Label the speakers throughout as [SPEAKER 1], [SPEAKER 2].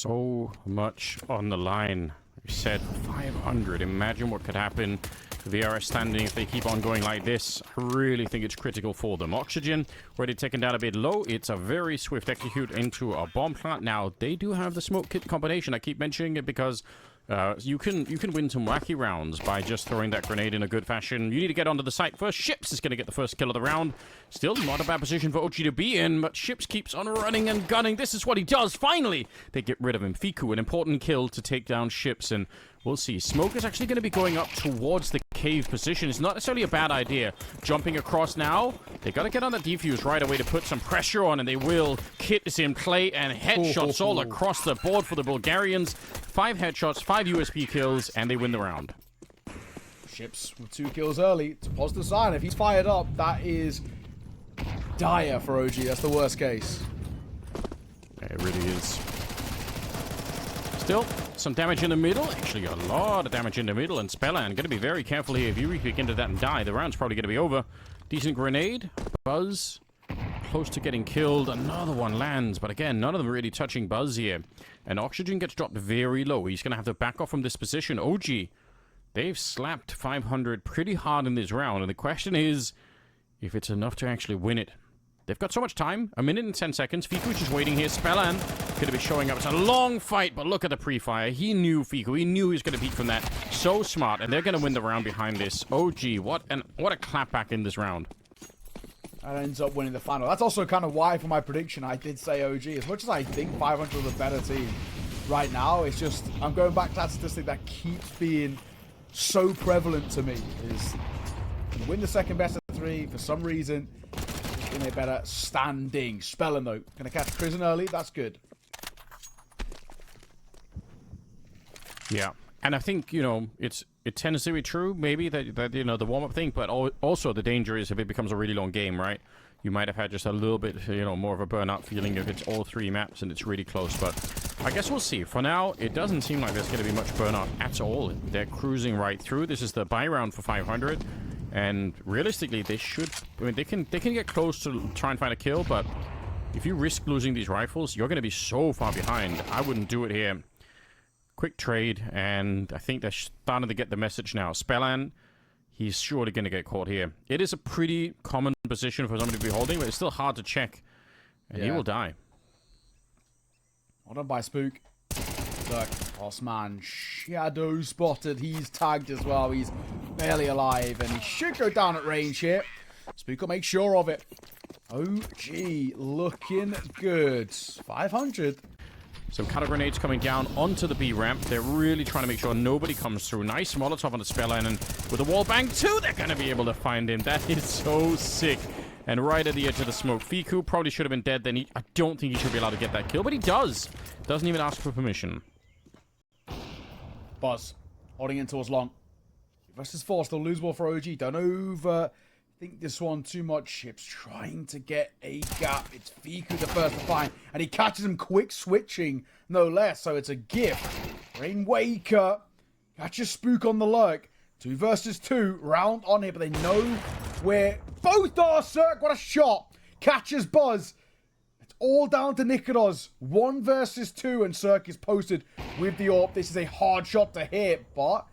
[SPEAKER 1] So much on the line. We said 500. Imagine what could happen to the VRS standing if they keep on going like this. I really think it's critical for them. Oxygen already taken down a bit low. It's a very swift execute into a bomb plant. Now, they do have the smoke kit combination. I keep mentioning it because you can win some wacky rounds by just throwing that grenade in a good fashion. You need to get onto the site first. Ships is going to get the first kill of the round. Still not a bad position for OG to be in, but Ships keeps on running and gunning. This is what he does. Finally, they get rid of him. Fiku, an important kill to take down Ships, and we'll see. Smoke is actually going to be going up towards the cave position. It's not necessarily a bad idea. Jumping across now. They got to get on that defuse right away to put some pressure on, and they will. Kit is in play, and headshots all across the board for the Bulgarians. 5 headshots, 5 USP kills, and they win the round.
[SPEAKER 2] Ships with 2 kills early. It's a positive sign. If he's fired up, that is dire for OG. That's the worst case.
[SPEAKER 1] Yeah, it really is. Still, some damage in the middle. Actually, a lot of damage in the middle. And Spellan, going to be very careful here. If you re-pick into that and die, the round's probably going to be over. Decent grenade. Buzz. Close to getting killed. Another one lands. But again, none of them really touching Buzz here. And Oxygen gets dropped very low. He's going to have to back off from this position. OG, they've slapped 500 pretty hard in this round. And the question is if it's enough to actually win it. They've got so much time. 1 minute and 10 seconds. Fiku just waiting here. Spellan going to be showing up. It's a long fight, but look at the pre-fire. He knew Fiku. He knew he was going to peek from that. So smart, and they're going to win the round behind this. OG, what a clapback in this round.
[SPEAKER 2] And ends up winning the final. That's also kind of why, for my prediction, I did say OG. As much as I think 500 are the better team right now, it's just, I'm going back to that statistic that keeps being so prevalent to me. Is win the second best of 3 for some reason. In a better standing. Spellan, though. Going to catch prison early. That's good.
[SPEAKER 1] Yeah. And I think, you know, it tends to be true, maybe, that you know, the warm-up thing, but also the danger is if it becomes a really long game, right? You might have had just a little bit, you know, more of a burnout feeling if it's all 3 maps and it's really close, but I guess we'll see. For now, it doesn't seem like there's going to be much burnout at all. They're cruising right through. This is the buy round for 500. And realistically, they should... I mean, they can get close to try and find a kill, but if you risk losing these rifles, you're going to be so far behind. I wouldn't do it here. Quick trade, and I think they're starting to get the message now. Spellan, he's surely going to get caught here. It is a pretty common position for somebody to be holding, but it's still hard to check. And he will die.
[SPEAKER 2] Hold on by Spook. Look, Osman shadow spotted. He's tagged as well. He's barely alive, and he should go down at range here. Spook will make sure of it. OG looking good. 500.
[SPEAKER 1] Some cutter grenades coming down onto the B ramp. They're really trying to make sure nobody comes through. Nice Molotov on the Spellan, and with a wall bang too, they're going to be able to find him. That is so sick. And right at the edge of the smoke. Fiku probably should have been dead then. I don't think he should be allowed to get that kill, but he does. Doesn't even ask for permission.
[SPEAKER 2] Buzz holding in towards long. Versus 4, still lose ball for OG. Don't overthink this one too much. Ships trying to get a gap. It's Fiku the first to find, and he catches him quick switching, no less. So it's a gift. Rainwaker catches Spook on the lurk. 2 versus 2, round on here, but they know where both are. Cirque, what a shot! Catches Buzz. It's all down to Nikodos. 1 versus 2, and Cirque is posted with the AWP. This is a hard shot to hit, but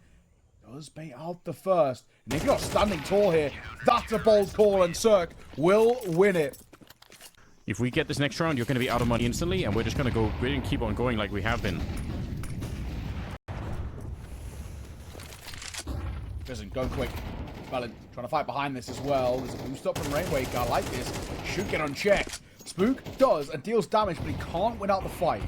[SPEAKER 2] does bait out the first. Nikodos standing tall here. That's a bold call, and Cirque will win it.
[SPEAKER 1] If we get this next round, you're going to be out of money instantly, and we're just going to go. We're going to keep on going like we have been.
[SPEAKER 2] Prison, going quick. Spellan trying to fight behind this as well. There's a boost up from Rainwaker. I like this. Should get unchecked. Spook does and deals damage, but he can't win out the fight.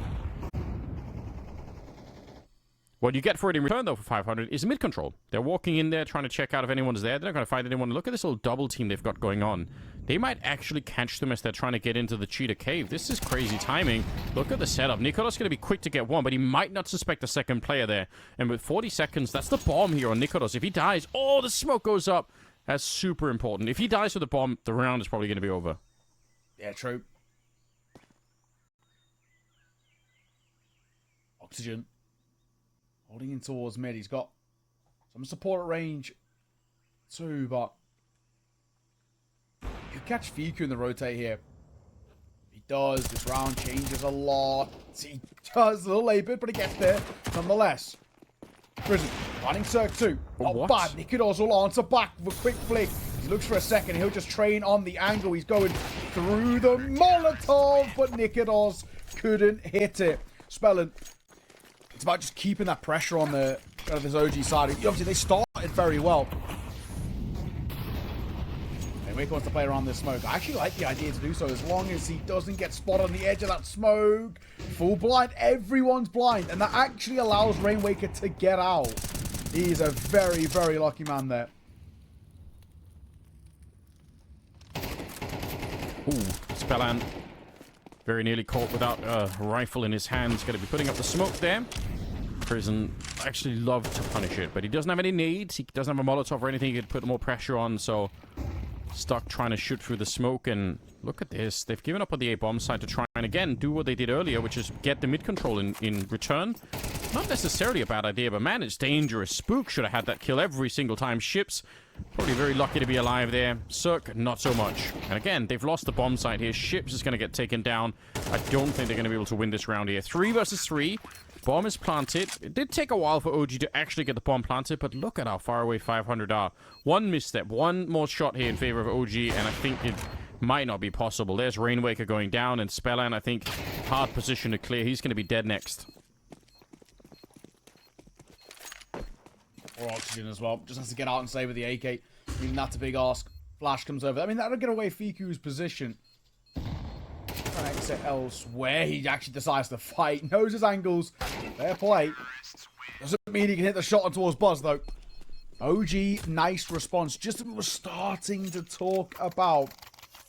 [SPEAKER 1] What you get for it in return, though, for 500 is mid-control. They're walking in there trying to check out if anyone's there. They're not going to find anyone. Look at this little double team they've got going on. They might actually catch them as they're trying to get into the cheetah cave. This is crazy timing. Look at the setup. Nikolas going to be quick to get one, but he might not suspect a second player there. And with 40 seconds, that's the bomb here on Nikolas. If he dies, oh, the smoke goes up. That's super important. If he dies with the bomb, the round is probably going to be over.
[SPEAKER 2] Yeah, true. Oxygen. Holding in towards mid. He's got some support at range too, but you catch Fiku in the rotate here. He does. This round changes a lot. He does a little late bit, but he gets there nonetheless. Prison, running Cirque 2. Not
[SPEAKER 1] What?
[SPEAKER 2] bad. Nikidos will answer back with a quick flick. He looks for a second. He'll just train on the angle. He's going through the Molotov, but Nikidos couldn't hit it. Spellin, it's about just keeping that pressure on the this OG side. Obviously, they started very well. Wake wants to play around this smoke. I actually like the idea to do so as long as he doesn't get spotted on the edge of that smoke. Full blind. Everyone's blind. And that actually allows Rainwaker to get out. He's a very, very lucky man there.
[SPEAKER 1] Ooh, Spellan very nearly caught without a rifle in his hands. Going to be putting up the smoke there. Prison actually love to punish it, but he doesn't have any needs. He doesn't have a Molotov or anything he could put more pressure on, so stuck trying to shoot through the smoke. And look at this. They've given up on the A-bomb side to try and again do what they did earlier, which is get the mid control in return. Not necessarily a bad idea, but man, it's dangerous. Spook should have had that kill every single time. Ships probably very lucky to be alive there. Cirque, not so much. And again, they've lost the bomb site here. Ships is going to get taken down. I don't think they're going to be able to win this round here. 3 versus 3. Bomb is planted. It did take a while for OG to actually get the bomb planted, but look at how far away 500 are. One misstep, one more shot here in favor of OG, and I think it might not be possible. There's Rainwaker going down, and Spellan, I think, hard position to clear. He's going to be dead next.
[SPEAKER 2] Or Oxygen as well. Just has to get out and save with the AK. I mean, that's a big ask. Flash comes over. I mean, that'll get away Fiku's position. Trying to exit elsewhere. He actually decides to fight. Knows his angles. Fair play. Doesn't mean he can hit the shot on towards Buzz, though. OG, nice response. Just what we're starting to talk about.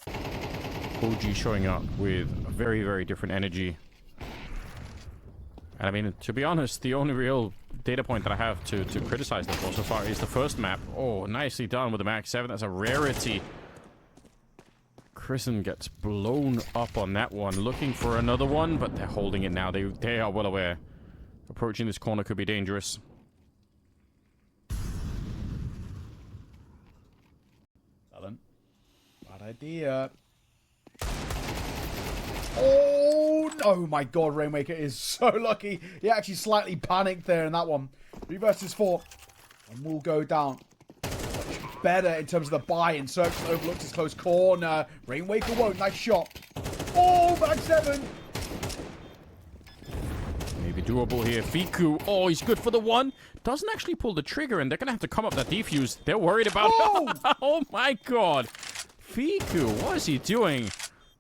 [SPEAKER 1] OG showing up with a very, very different energy. And I mean, to be honest, the only real data point that I have to criticize them for so far is the first map. Oh, nicely done with the Max 7. That's a rarity. Chrisen gets blown up on that one. Looking for another one, but they're holding it now. They are well aware. Approaching this corner could be dangerous.
[SPEAKER 2] Alan. Bad idea. Oh my god, Rainwaker is so lucky. He actually slightly panicked there in that one. 3 versus 4. And will go down. Better in terms of the buy-in. Cirque overlooks his close corner. Rainwaker won't. Nice shot. Oh, back 7.
[SPEAKER 1] Maybe doable here. Fiku. Oh, he's good for the one. Doesn't actually pull the trigger, and they're going to have to come up that defuse. They're worried about...
[SPEAKER 2] Oh,
[SPEAKER 1] oh my god. Fiku, what is he doing?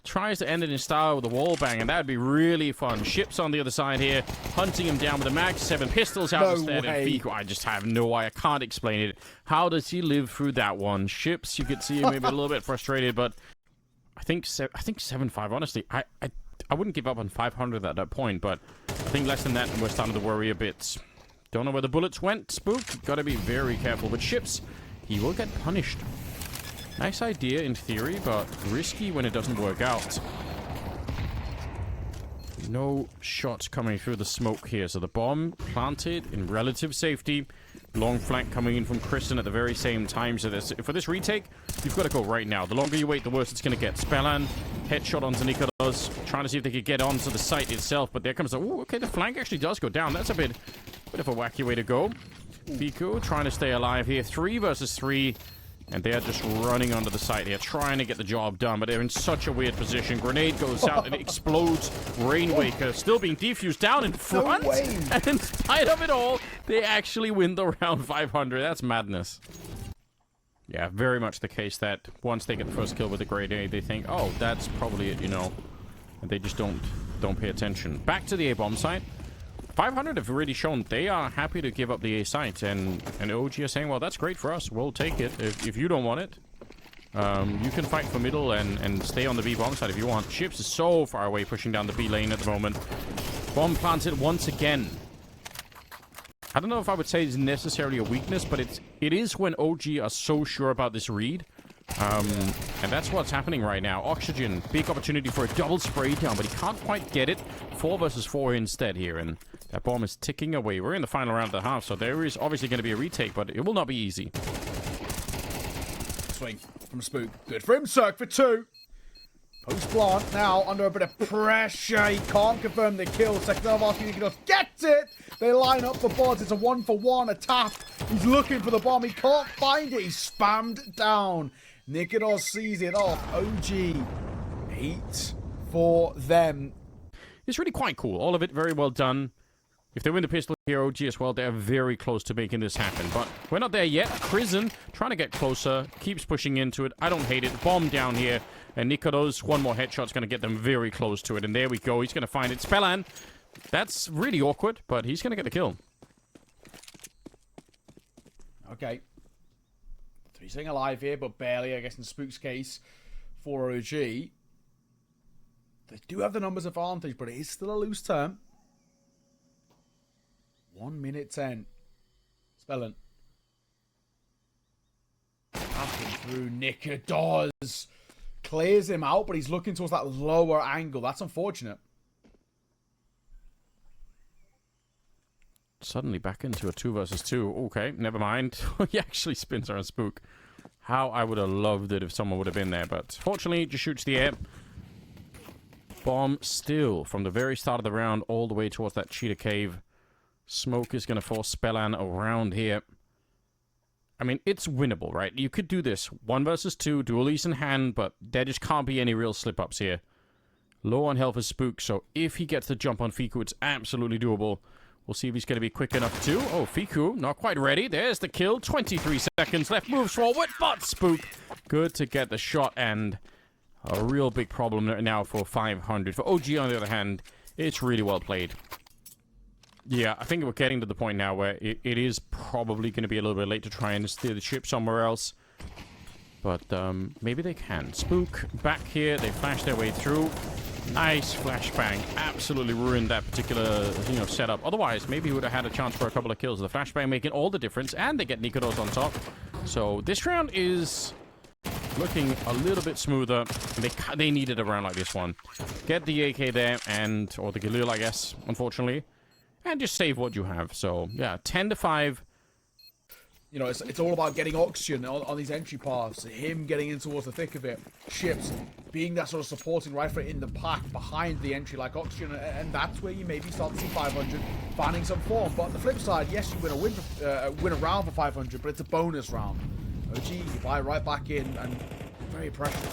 [SPEAKER 1] Tries to end it in style with a wall bang, and that would be really fun. Ships on the other side here, hunting him down with a Mag 7, pistols out instead, and Fiku, I just have no way. I can't explain it. How does he live through that one? Ships, you could see him maybe a little bit frustrated, but I think 7-5, honestly. I wouldn't give up on 500 at that point, but I think less than that, we're starting to worry a bit. Don't know where the bullets went, Spook. Gotta be very careful. But Ships, he will get punished. Nice idea in theory, but risky when it doesn't work out. No shots coming through the smoke here. So the bomb planted in relative safety. Long flank coming in from Chrisen at the very same time. So for this retake, you've got to go right now. The longer you wait, the worse it's going to get. Spellan, headshot onto Nikidos. Trying to see if they could get onto the site itself. But there comes the... Ooh, okay, the flank actually does go down. That's a bit of a wacky way to go. Fiku trying to stay alive here. 3 versus 3. And they are just running onto the site here, trying to get the job done, but they're in such a weird position. Grenade goes out and it explodes. Rainwaker still being defused down in front. No way. And in spite of it all, they actually win the round 500. That's madness. Yeah, very much the case that once they get the first kill with the grenade, they think, oh, that's probably it, you know. And they just don't pay attention. Back to the A-bomb site. 500 have already shown they are happy to give up the A site, and OG are saying, well, that's great for us. We'll take it if you don't want it. You can fight for middle and stay on the B bomb side if you want. Ships is so far away, pushing down the B lane at the moment. Bomb planted once again. I don't know if I would say it's necessarily a weakness, but it is when OG are so sure about this read. And that's what's happening right now. Oxygen, big opportunity for a double spray down, but he can't quite get it. 4 versus 4 instead here, and that bomb is ticking away. We're in the final round of the half, so there is obviously going to be a retake, but it will not be easy.
[SPEAKER 2] Swing from Spook. Good for him. Cirque for 2. Post plant now under a bit of pressure. He can't confirm the kill. Second of all, Nikidos gets it. They line up the boards. It's a 1-for-1, a tap. He's looking for the bomb. He can't find it. He's spammed down. Nikidos sees it off. OG 8 for them.
[SPEAKER 1] It's really quite cool. All of it very well done. If they win the pistol here, OG as well, they're very close to making this happen. But we're not there yet. Prison trying to get closer, keeps pushing into it. I don't hate it. Bomb down here. And Nikodos, one more headshot's going to get them very close to it. And there we go. He's going to find it. Spellan, that's really awkward, but he's going to get the kill.
[SPEAKER 2] Okay. 3 staying alive here, but barely, I guess, in Spook's case for OG. They do have the numbers advantage, but it is still a loose term. 1 minute 10. Spellan. Passing through Nikodos. Clears him out, but he's looking towards that lower angle. That's unfortunate.
[SPEAKER 1] Suddenly back into a 2 versus 2. Okay, never mind. He actually spins around Spook. How I would have loved it if someone would have been there, but fortunately, just shoots the air. Bomb still from the very start of the round all the way towards that cheetah cave. Smoke is going to force Spellan around here. I mean, it's winnable, right? You could do this 1 versus 2, dualies in hand, but there just can't be any real slip-ups here. Low on health is Spook, so if he gets the jump on Fiku, it's absolutely doable. We'll see if he's going to be quick enough too. Oh, Fiku, not quite ready. There's the kill. 23 seconds left. Moves forward, but Spook. Good to get the shot, and a real big problem now for 500. For OG, on the other hand, it's really well played. Yeah, I think we're getting to the point now where it is probably going to be a little bit late to try and steer the ship somewhere else. But maybe they can. Spook back here. They flash their way through. Nice flashbang. Absolutely ruined that particular, setup. Otherwise, maybe he would have had a chance for a couple of kills. The flashbang making all the difference, and they get Nikodos on top. So this round is looking a little bit smoother. They needed a round like this one. Get the AK there, or the Galil, I guess, unfortunately. And just save what you have. So, yeah, 10-5.
[SPEAKER 2] You know, it's all about getting oxygen on these entry paths. Him getting in towards the thick of it. Ships being that sort of supporting rifle in the pack behind the entry like oxygen. And that's where you maybe start to see 500 finding some form. But on the flip side, yes, you win a round for 500, but it's a bonus round. OG, you buy right back in and very precious.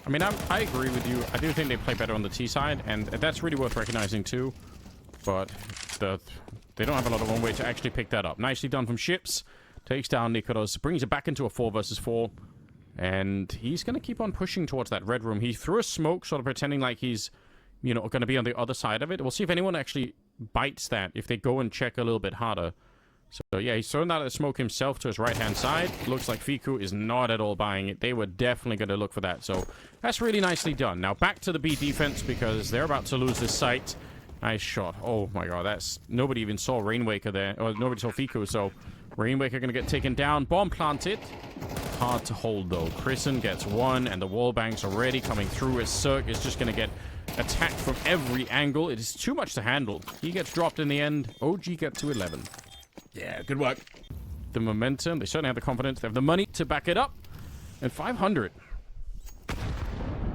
[SPEAKER 1] I mean, I agree with you. I do think they play better on the T side, and that's really worth recognizing too. But they don't have a lot of one way to actually pick that up. Nicely done from Ships. Takes down Nikodos, brings it back into a 4 versus 4. And he's going to keep on pushing towards that red room. He threw a smoke, sort of pretending like he's, going to be on the other side of it. We'll see if anyone actually bites that, if they go and check a little bit harder. So, yeah, he's thrown out of the smoke himself to his right-hand side. Looks like Fiku is not at all buying it. They were definitely going to look for that. So, that's really nicely done. Now, back to the B defense, because they're about to lose this site. Nice shot. Oh, my God. Nobody even saw Rainwaker there. Or nobody saw Fiku, so Rainwaker going to get taken down. Bomb planted. Hard to hold, though. Chrisen gets one, and the wall banks already coming through. As Cirque is just going to get attacked from every angle. It is too much to handle. He gets dropped in the end. OG get to 11.
[SPEAKER 2] Yeah, good work.
[SPEAKER 1] The momentum. They certainly have the confidence. They have the money to back it up. And 500.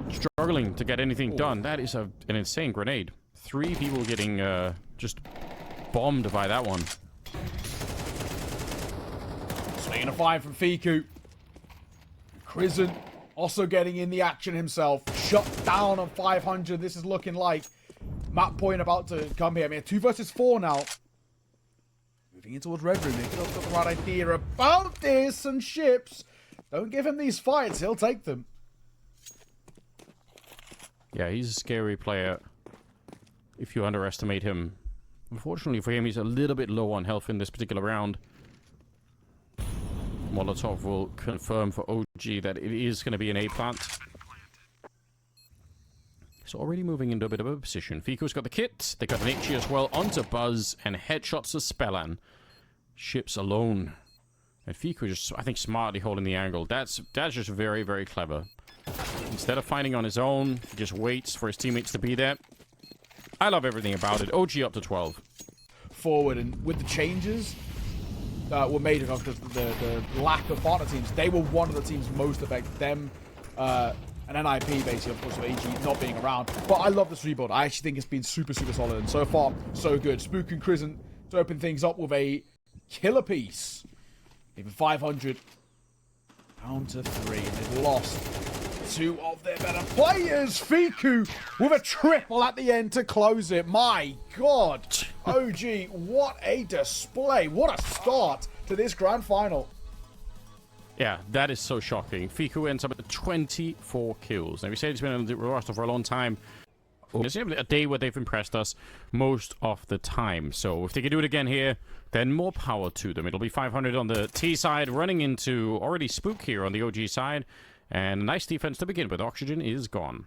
[SPEAKER 1] Struggling to get anything done. That is an insane grenade. 3 people getting just bombed by that one.
[SPEAKER 2] Swinging a 5 from Fiku. Chrisen also getting in the action himself. Shut down on 500. This is looking like map point about to come here. I mean, 2 versus 4 now. Moving in towards Red Room. They've got the right idea about this, and Ships. Don't give him these fights. He'll take them.
[SPEAKER 1] Yeah, he's a scary player if you underestimate him. Unfortunately for him, he's a little bit low on health in this particular round. Molotov will confirm for OG that it is going to be an A plant. He's already moving into a bit of a position. Fiku's got the kit. They got an Itchy as well onto Buzz, and headshots to Spellan. Ships alone. And Fiku just, I think, smartly holding the angle. That's just very, very clever. Instead of fighting on his own, he just waits for his teammates to be there. I love everything about it. OG up to 12.
[SPEAKER 2] Forward, and with the changes were made of the lack of partner teams, they were one of the teams most affected. Them an NIP, basically, of course, with AG not being around. But I love this rebuild. I actually think it's been super, super solid. And so far, so good. Spook and Crisant to open things up with a killer piece. Even 500 down to 3. And they've lost 2 of their better players. Fiku with a triple at the end to close it. My God. OG, what a display. What a start to this grand final.
[SPEAKER 1] Yeah, that is so shocking. Fiku ends up at 24 kills. Now, we said he's been on the roster for a long time. It's a day where they've impressed us most of the time. So if they can do it again here, then more power to them. It'll be 500 on the T side, running into already Spook here on the OG side. And a nice defense to begin with. Oxygen is gone.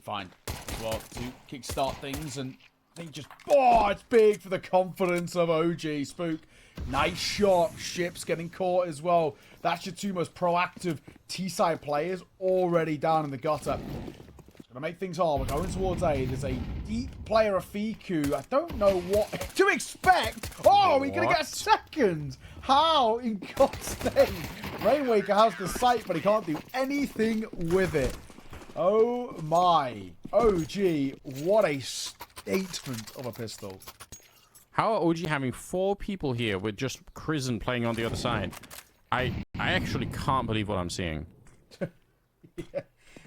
[SPEAKER 2] Fine as well to kickstart things, and they just... Oh, it's big for the confidence of OG. Spook. Nice shot. Ships getting caught as well. That's your 2 most proactive T-side players already down in the gutter. It's going to make things hard. We're going towards A. There's a deep player of Fiku. I don't know what to expect. Oh, we're going to get a second. How in God's name? Rainwaker has the sight, but he can't do anything with it. Oh my. OG, what a statement of a pistol.
[SPEAKER 1] How are OG having 4 people here with just Crisant playing on the other side? I actually can't believe what I'm seeing.
[SPEAKER 2] Yeah,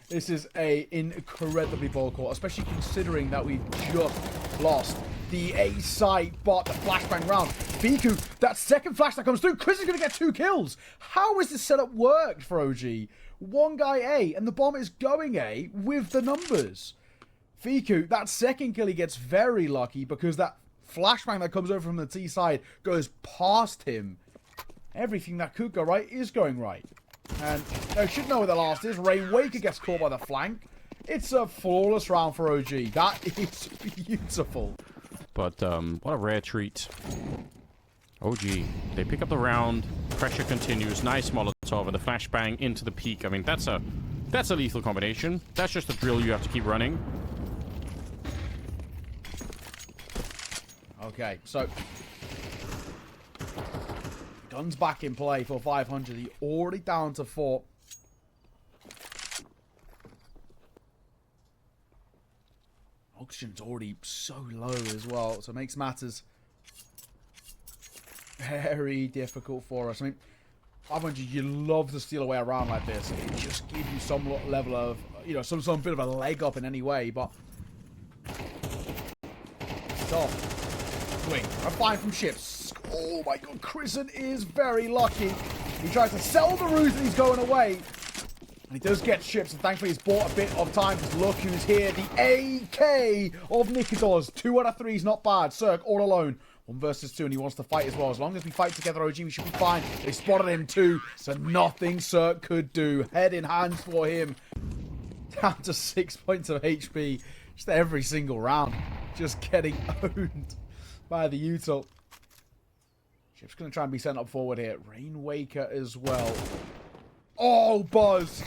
[SPEAKER 2] this is a incredibly bold call, especially considering that we just lost the A site, but the flashbang round. Fiku, that second flash that comes through, Chris is going to get 2 kills. How has this setup worked for OG? 1 guy A, and the bomb is going A with the numbers. Fiku, that second kill, he gets very lucky because that flashbang that comes over from the T side goes past him. Everything that could go right is going right. And I should know where the last is. Rainwaker gets caught by the flank. It's a flawless round for OG. That is beautiful.
[SPEAKER 1] But what a rare treat. OG, they pick up the round. Pressure continues. Nice Molotov and the flashbang into the peak. I mean, that's a lethal combination. That's just a drill you have to keep running.
[SPEAKER 2] Okay, so guns back in play for 500. He already down to 4. Oxygen's already so low as well, so it makes matters very difficult for us. I mean, 500, you love to steal away around like this. It just gives you some level of, you know, some bit of a leg up in any way, but stop. Wing. A find from ships. Oh my God, Crisant is very lucky. He tries to sell the ruse and he's going away. And he does get ships, and thankfully he's bought a bit of time because look who's here. The AK of Nikidors. 2 out of 3 is not bad. Cirque all alone. 1 versus 2, and he wants to fight as well. As long as we fight together, OG, we should be fine. They spotted him too, so nothing Cirque could do. Head in hands for him. Down to 6 points of HP. Just every single round. Just getting owned by the util. Ship's going to try and be sent up forward here. Rainwaker as well. Oh, Buzz.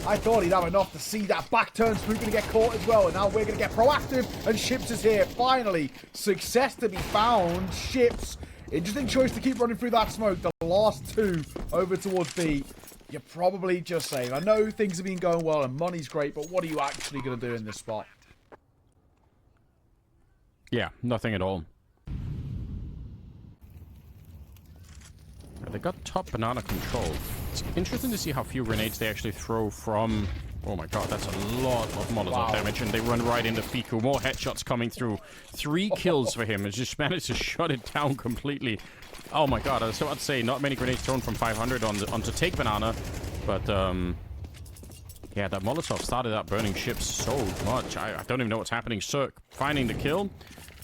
[SPEAKER 2] I thought he'd have enough to see that back turn. Spook going to get caught as well. And now we're going to get proactive. And Ships is here. Finally, success to be found. Ships, interesting choice to keep running through that smoke. The last 2 over towards B. You're probably just saying, I know things have been going well and money's great, but what are you actually going to do in this spot?
[SPEAKER 1] Yeah, nothing at all. They got top banana control. It's interesting to see how few grenades they actually throw from... Oh my God, that's a lot of Molotov damage, and they run right into Fiku. More headshots coming through. 3 kills for him. Has just managed to shut it down completely. Oh my God, I was about to say, not many grenades thrown from 500 onto take banana, but yeah, that Molotov started out burning ships so much. I don't even know what's happening. Cirque finding the kill.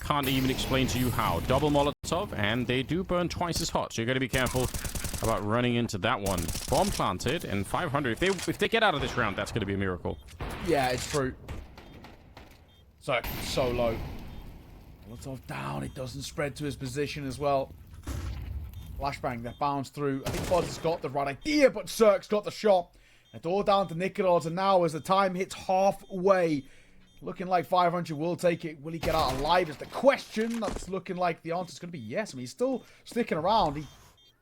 [SPEAKER 1] Can't even explain to you how. Double Molotov, and they do burn twice as hot, so you got to be careful about running into that one. Bomb planted, and 500. If they get out of this round, that's going to be a miracle.
[SPEAKER 2] Yeah, it's true. So low. Molotov down. It doesn't spread to his position as well. Flashbang that bounced through. I think Buzz has got the right idea, but Cirque's got the shot. It's all down to Nikidors, and now as the time hits halfway, looking like 500 will take it. Will he get out alive is the question. That's looking like the answer's going to be yes. I mean, he's still sticking around. He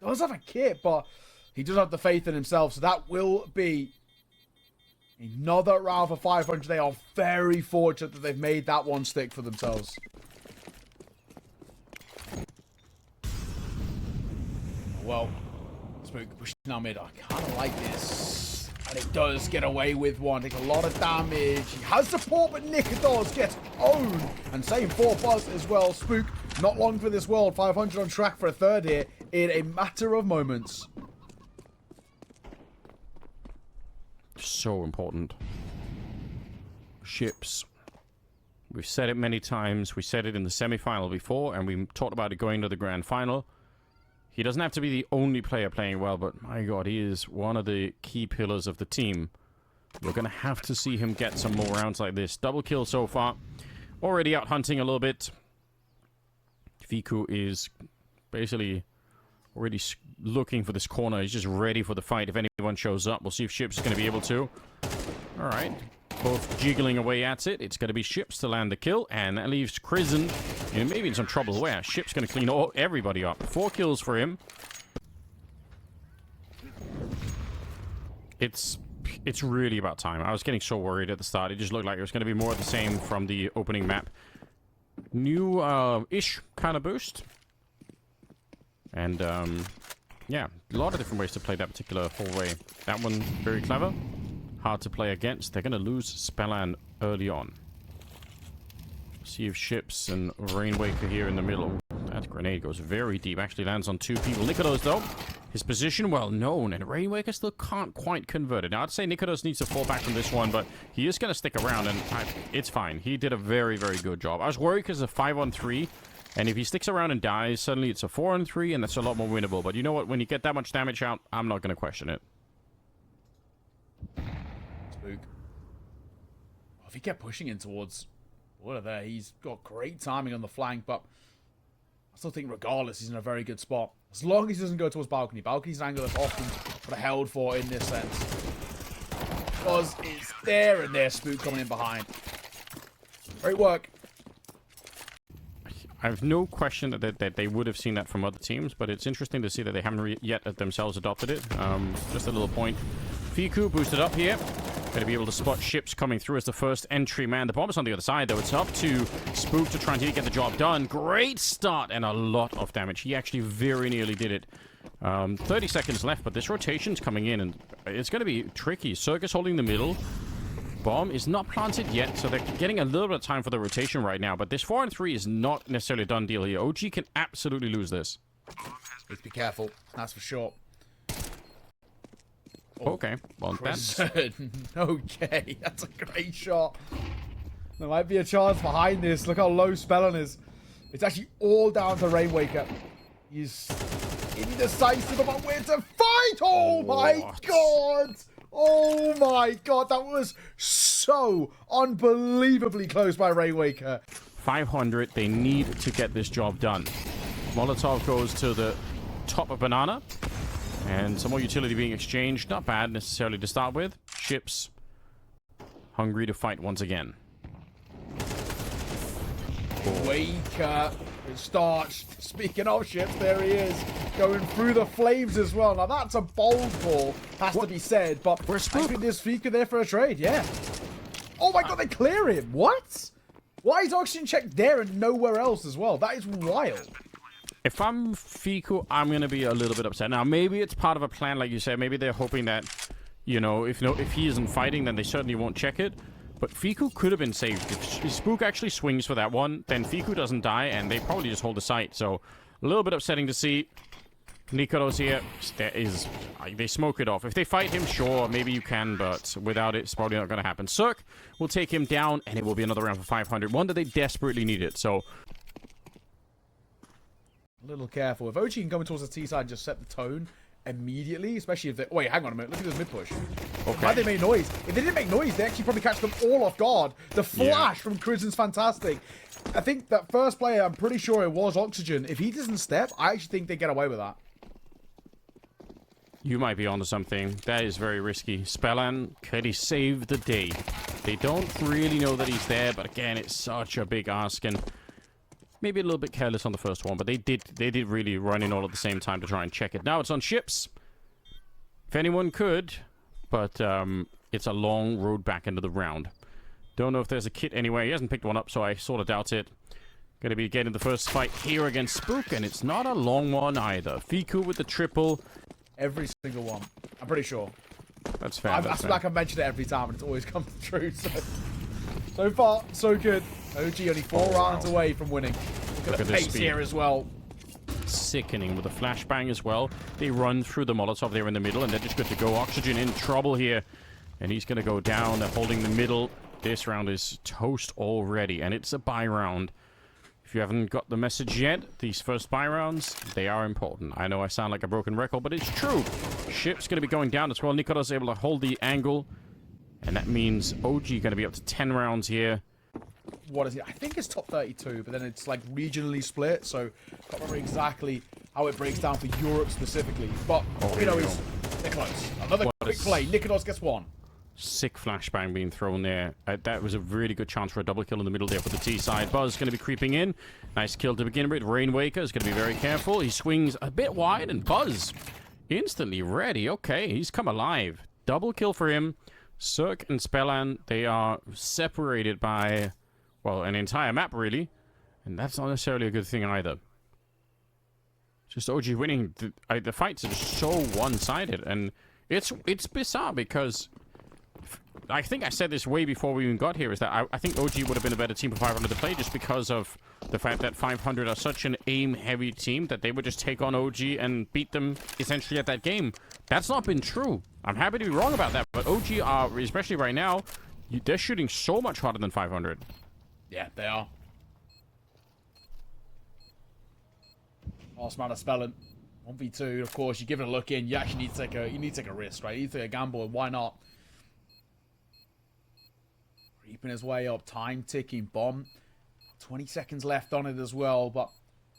[SPEAKER 2] does have a kit, but He does have the faith in himself, so that will be another round for 500. They are very fortunate that they've made that one stick for themselves. Well, Spook pushing down mid. I kind of like this. And it does get away with one. Takes a lot of damage. He has support, but Nikodos gets owned. And same for Buzz as well. Spook, not long for this world. 500 on track for a third here in a matter of moments.
[SPEAKER 1] So important. Ships. We've said it many times. We said it in the semi-final before, and we talked about it going to the grand final. He doesn't have to be the only player playing well, but my god, he is one of the key pillars of the team. We're going to have to see him get some more rounds like this. Double kill so far. Already out hunting a little bit. Fiku is basically already looking for this corner. He's just ready for the fight. If anyone shows up, we'll see if Ships is going to be able to. Alright. Both jiggling away at it. It's going to be Ships to land the kill, and that leaves Crizzen maybe in some trouble. Where Ships going to clean everybody up. 4 kills for him. It's really about time. I was getting so worried at the start. It just looked like it was going to be more of the same from the opening map. New-ish kind of boost. And, yeah, a lot of different ways to play that particular hallway. That one, very clever. Hard to play against. They're going to lose Spellan early on. See if Ships and Rainwaker here in the middle. That grenade goes very deep. Actually lands on 2 people. Nikodos, though, his position well known, and Rainwaker still can't quite convert it. Now, I'd say Nikodos needs to fall back from this one, but he is going to stick around, and it's fine. He did a very, very good job. I was worried because of 5-on-3, and if he sticks around and dies, suddenly it's a 4-on-3, and that's a lot more winnable. But you know what? When you get that much damage out, I'm not going to question it.
[SPEAKER 2] Spook. If he kept pushing in towards water there, he's got great timing on the flank, but I still think regardless, he's in a very good spot. As long as he doesn't go towards balcony. Balcony's an angle that's often sort of held for in this sense. Buzz is there, and there's Spook coming in behind. Great work.
[SPEAKER 1] I have no question that they would have seen that from other teams, but it's interesting to see that they haven't yet themselves adopted it. Just a little point. Fiku boosted up here. Going to be able to spot Ships coming through as the first entry man. The bomb is on the other side, though. It's up to Spook to try and get the job done. Great start and a lot of damage. He actually very nearly did it. 30 seconds left, but this rotation's coming in, and it's going to be tricky. Circus holding the middle. Bomb is not planted yet, so they're getting a little bit of time for the rotation right now. But this 4-on-3 is not necessarily a done deal here. OG can absolutely lose this.
[SPEAKER 2] Let's be careful. That's for sure.
[SPEAKER 1] Okay, well, that's...
[SPEAKER 2] Okay, that's a great shot. There might be a chance behind this. Look how low Spellan is. It's actually all down to Rainwaker. He's indecisive about where to fight. Oh my god! Oh my god, that was so unbelievably close by Rainwaker.
[SPEAKER 1] 500, they need to get this job done. Molotov goes to the top of Banana. And some more utility being exchanged. Not bad necessarily to start with. Ships hungry to fight once again.
[SPEAKER 2] Waker starts. Speaking of Ships, there he is. Going through the flames as well. Now that's a bold call, has to be said. But I think there's Fiku there for a trade, yeah. Oh my god, they clear him. What? Why is oxygen check there and nowhere else as well? That is wild.
[SPEAKER 1] If I'm Fiku, I'm going to be a little bit upset. Now, maybe it's part of a plan, like you said. Maybe they're hoping that, you know, if he isn't fighting, then they certainly won't check it. But Fiku could have been saved. If Spook actually swings for that one, then Fiku doesn't die, and they probably just hold the site. So, a little bit upsetting to see. Nikodos here. They smoke it off. If they fight him, sure, maybe you can, but without it, it's probably not going to happen. Cirque will take him down, and it will be another round for 500. One that they desperately needed, so...
[SPEAKER 2] A little careful. If OG can come towards the T side and just set the tone immediately, especially if they... Wait, hang on a minute. Look at this mid-push.
[SPEAKER 1] Okay.
[SPEAKER 2] Why they made noise? If they didn't make noise, they actually probably catch them all off guard. The flash from Crizzen's fantastic. I think that first player, I'm pretty sure it was Oxygen. If he doesn't step, I actually think they get away with that.
[SPEAKER 1] You might be onto something. That is very risky. Spellan, could he save the day? They don't really know that he's there, but again, it's such a big ask, and... Maybe a little bit careless on the first one, but they did really run in all at the same time to try and check it. Now it's on Ships. if anyone could, but it's a long road back into the round. Don't know if there's a kit anywhere. He hasn't picked one up, so I sort of doubt it. Going to be getting the first fight here against Spook, and it's not a long one either. Fiku with the triple.
[SPEAKER 2] Every single one. I'm pretty sure.
[SPEAKER 1] That's fair.
[SPEAKER 2] I feel like I've mentioned it every time, and it's always come true. So far, so good. OG only 4 rounds away from winning. Look at the pace here as well.
[SPEAKER 1] Sickening with a flashbang as well. They run through the Molotov there in the middle, and they're just good to go. Oxygen in trouble here, and he's going to go down. They're holding the middle. This round is toast already, and it's a buy round. If you haven't got the message yet, these first buy rounds, they are important. I know I sound like a broken record, but it's true. Ship's going to be going down as well. Nikolas able to hold the angle, and that means OG going to be up to 10 rounds here.
[SPEAKER 2] What is it? I think it's top 32, but then it's like regionally split, so I can't remember exactly how it breaks down for Europe specifically. But, you know, they're close. Another quick play. Nikolas gets one.
[SPEAKER 1] Sick flashbang being thrown there. That was a really good chance for a double kill in the middle there for the T side. Buzz going to be creeping in. Nice kill to begin with. Rainwaker is going to be very careful. He swings a bit wide, and Buzz instantly ready. Okay, he's come alive. Double kill for him. Cirque and Spellan, they are separated by, well, an entire map, really. And that's not necessarily a good thing either. Just OG winning. The fights are just so one-sided. And it's bizarre because I think I said this way before we even got here, is that I think OG would have been a better team for 500 to play just because of the fact that 500 are such an aim-heavy team that they would just take on OG and beat them essentially at that game. That's not been true. I'm happy to be wrong about that, but OG are, especially right now, they're shooting so much harder than 500.
[SPEAKER 2] Yeah, they are. Last man of Spellan. 1v2, of course, you give it a look in, you actually need to take a risk, right? You need to take a gamble, and why not? Creeping his way up, time ticking, bomb. 20 seconds left on it as well, but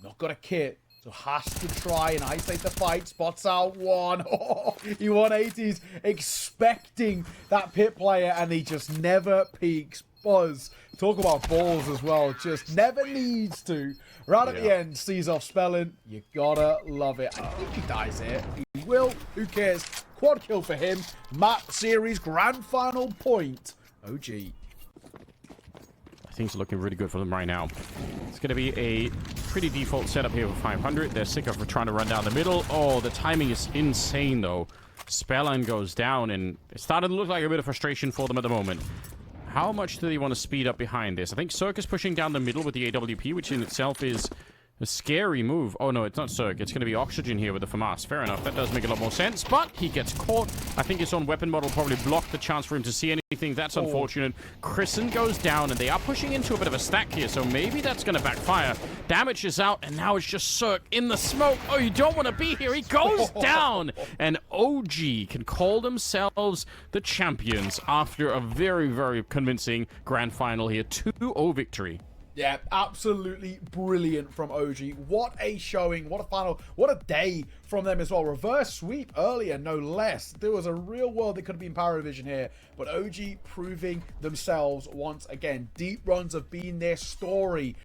[SPEAKER 2] not got a kit, so has to try and isolate the fight. Spots out one. Oh, he 180s, expecting that pit player, and he just never peeks. Buzz, talk about balls as well, just never needs to. Right at the end, sees off Spellan. You gotta love it. I think he dies here. He will. Who cares? Quad kill for him. Map series grand final point. OG.
[SPEAKER 1] Things are looking really good for them right now. It's going to be a pretty default setup here for 500. They're sick of trying to run down the middle. Oh, the timing is insane, though. Spellan goes down, and it's starting to look like a bit of frustration for them at the moment. How much do they want to speed up behind this? I think Cirque is pushing down the middle with the AWP, which in itself is a scary move. Oh, no, it's not Cirque. It's going to be Oxygen here with the FAMAS. Fair enough. That does make a lot more sense, but he gets caught. I think his own weapon model probably blocked the chance for him to see anything. That's unfortunate. Chrisen goes down, and they are pushing into a bit of a stack here, so maybe that's going to backfire. Damage is out, and now it's just Cirque in the smoke. Oh, you don't want to be here. He goes down, and OG can call themselves the champions after a very, very convincing grand final here. 2-0 victory.
[SPEAKER 2] Yeah, absolutely brilliant from OG. What a showing, what a final, what a day from them as well. Reverse sweep earlier, no less. There was a real world that could have been Power Division here, but OG proving themselves once again. Deep runs have been their story